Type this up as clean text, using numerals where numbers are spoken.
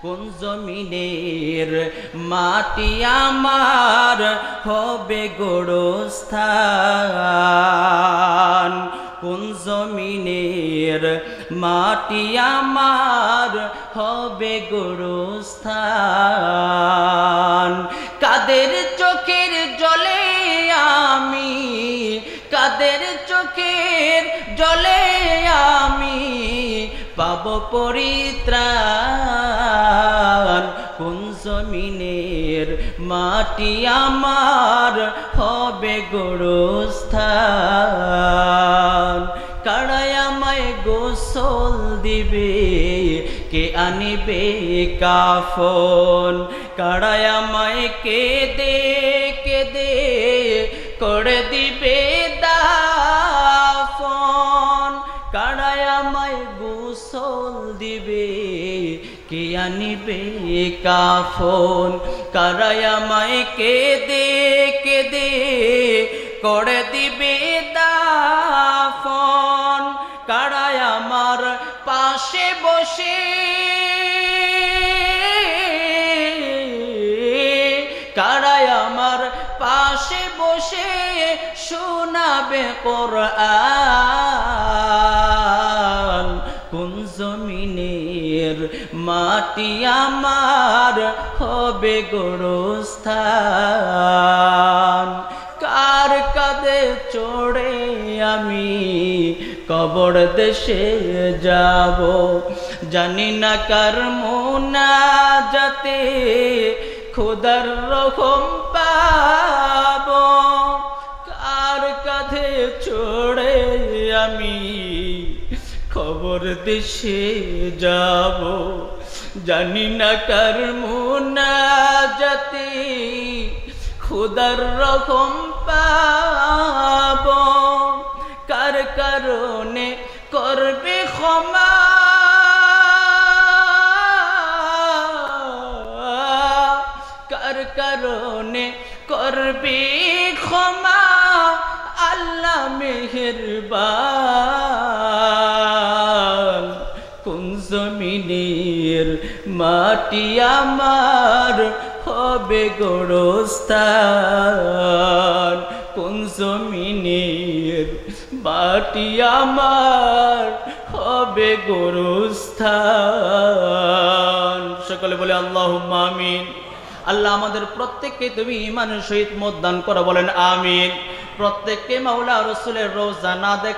কোন জমিনের মাটি আমার হবে গোরস্থান, কোন জমিনের মাটি আমার হবে গোরস্থান। কাদের চোখের জলে আমি, কাদের চোখের জলে আমি পাব পরিত্রাণ, কোন জমিনের মাটি আমার হবে গোরস্থান। কারাই আমায় গোসল দিবে, কে আনিবে কাফন, কারাই আমায় কেঁদে কেঁদে করে দিবে দাফন, কারাই আমায় গোসল দিবে, কে আনিবে কাফন, কারাই আমায় কেঁদে কেঁদে করে দিবে দাফন, কারাই আমার পাশে বসে, কারাই আমার পাশে বসে শোনাবে কোরআন, কোন জমিনের মাটি আমার হবে গোরস্থান। কার কাঁধে চড়ে আমি কবর দেশে যাব, জানি না কার মোনাজাতে খোদার রহম পাব, কার কাঁধে চড়ে আমি খবর দেশে যাব, জানি না কার মোনাজাতে খোদার রহম পাব, কার কারণে করবে ক্ষমা, কার কারণে করবে ক্ষমা আল্লাহ মেহেরবান, কোন জমিনের মাটি আমার হবে গোরস্থান, কোন জমিনের মাটি আমার হবে গোরস্থান। সকলে বলে আল্লাহুম্মা আমিন। আল্লাহ আমাদের প্রত্যেককে তুমি ঈমানের সহিত মত দান করো, বলেন আমিন। প্রত্যেককে মাওলা রাসূলের রওজা না দেখ